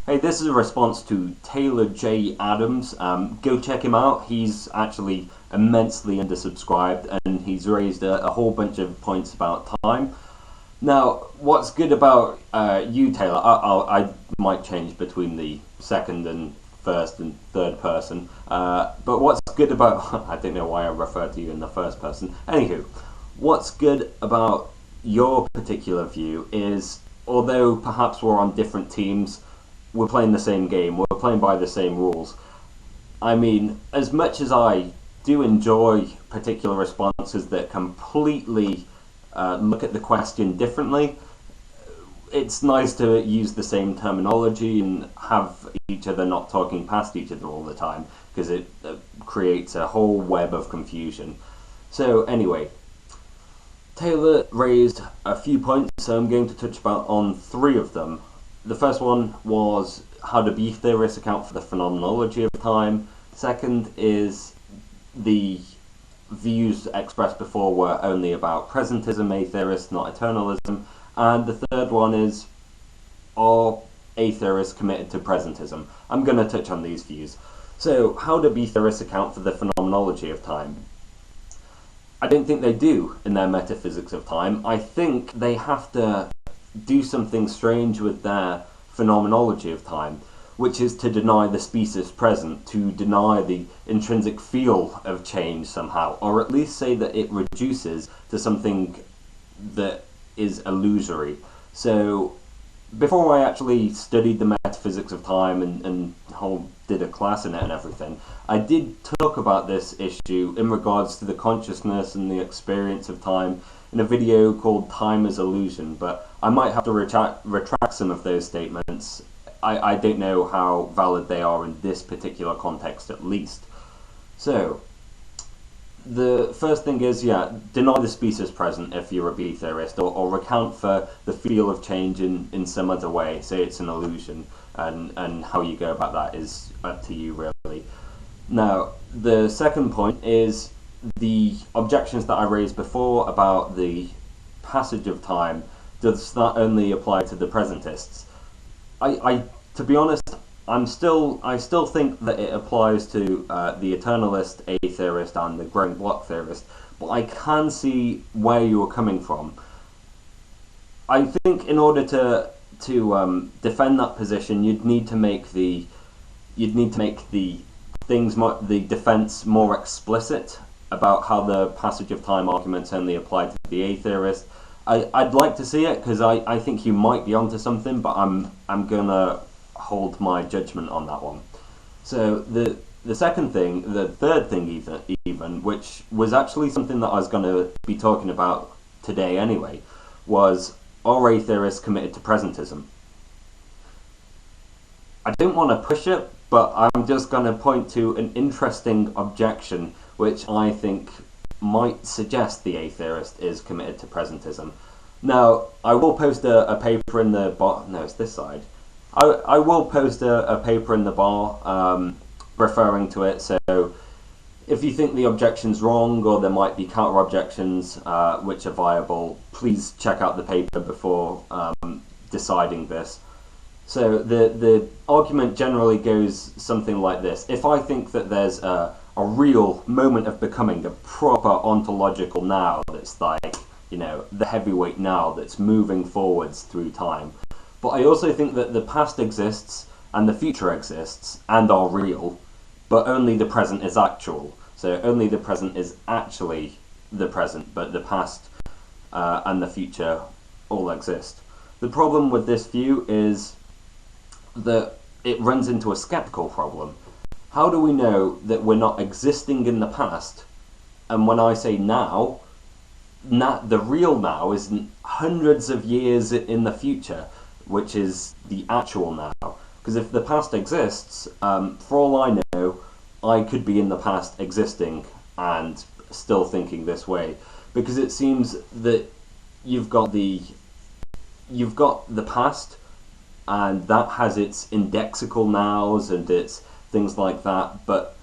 Hey, this is a response to Taylor J. Adams. Go check him out. He's actually immensely undersubscribed, and he's raised a whole bunch of points about time. Now, what's good about you, Taylor, I might change between the second and first and third person, but what's good about, I don't know why I refer to you in the first person. Anywho, what's good about your particular view is, although perhaps we're on different teams, we're playing the same game, we're playing by the same rules. I mean, as much as I do enjoy particular responses that completely look at the question differently, it's nice to use the same terminology and have each other not talking past each other all the time, because it creates a whole web of confusion. So anyway, Taylor raised a few points, so I'm going to touch on 3 of them. The first one was how do B theorists account for the phenomenology of time. Second is the views expressed before were only about presentism, A theorists, not eternalism. And the third one is, are A theorists committed to presentism? I'm going to touch on these views. So, how do B theorists account for the phenomenology of time? I don't think they do in their metaphysics of time. I think they have to do something strange with their phenomenology of time, which is to deny the specious present, to deny the intrinsic feel of change somehow, or at least say that it reduces to something that is illusory. So before I actually studied the metaphysics of time and did a class in it and everything, I did talk about this issue in regards to the consciousness and the experience of time in a video called Time as Illusion, but I might have to retract some of those statements. I don't know how valid they are in this particular context at least. So, the first thing is, deny the specious present if you're a B theorist, or recount for the feel of change in some other way, say it's an illusion, and how you go about that is up to you really. Now, the second point is the objections that I raised before about the passage of time. Does that only apply to the presentists? To be honest, I still think that it applies to the eternalist, A theorist, and the growing block theorist, but I can see where you're coming from. I think in order to defend that position, you'd need to make the defense more explicit about how the passage of time arguments only apply to the A theorist. I'd like to see it, because I think you might be onto something, but I'm gonna hold my judgment on that one. So the third thing even, which was actually something that I was gonna be talking about today anyway, was, are A theorists committed to presentism? I don't want to push it, but I'm just going to point to an interesting objection which I think might suggest the A theorist is committed to presentism. Now, I will post a paper in the bar. No, it's this side. I will post a paper in the bar referring to it, so if you think the objection's wrong, or there might be counter-objections which are viable, please check out the paper before deciding this. So the argument generally goes something like this. If I think that there's a real moment of becoming, a proper ontological now that's like, the heavyweight now that's moving forwards through time, but I also think that the past exists and the future exists and are real, but only the present is actual. So only the present is actually the present, but the past and the future all exist. The problem with this view is that it runs into a skeptical problem. How do we know that we're not existing in the past? And when I say now, the real now is hundreds of years in the future, which is the actual now. Because if the past exists, for all I know, I could be in the past existing and still thinking this way, because it seems that you've got the past, and that has its indexical nows and its things like that, but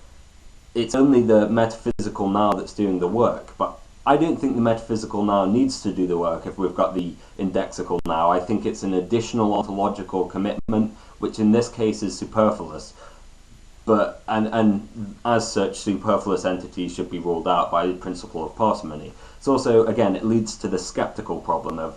it's only the metaphysical now that's doing the work. But I don't think the metaphysical now needs to do the work if we've got the indexical now. I think it's an additional ontological commitment which in this case is superfluous. But and as such, superfluous entities should be ruled out by the principle of parsimony. It's also, again, it leads to the sceptical problem of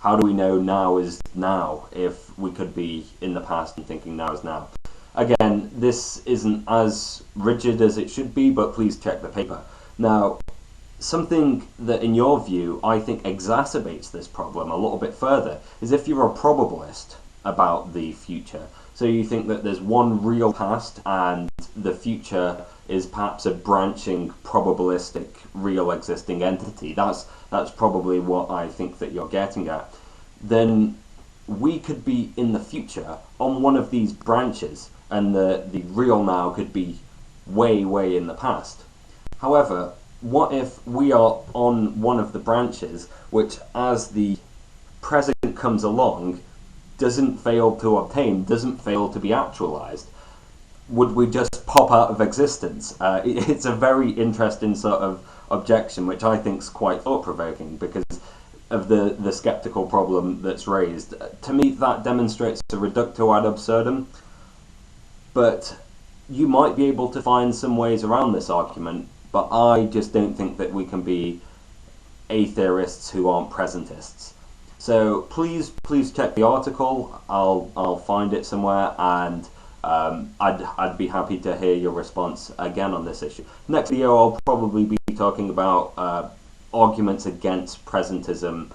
how do we know now is now if we could be in the past and thinking now is now. Again, this isn't as rigid as it should be, but please check the paper. Now, something that in your view I think exacerbates this problem a little bit further is if you're a probabilist about the future. So you think that there's one real past and the future is perhaps a branching probabilistic real existing entity. That's probably what I think that you're getting at. Then we could be in the future on one of these branches and the real now could be way, way in the past. However, what if we are on one of the branches which, as the present comes along, doesn't fail to obtain, doesn't fail to be actualized? Would we just pop out of existence? It's a very interesting sort of objection, which I think is quite thought-provoking because of the skeptical problem that's raised. To me, that demonstrates a reductio ad absurdum, but you might be able to find some ways around this argument, but I just don't think that we can be atheorists who aren't presentists. So please check the article. I'll find it somewhere, and I'd be happy to hear your response again on this issue. Next video I'll probably be talking about arguments against presentism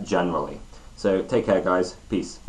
generally. So take care, guys. Peace.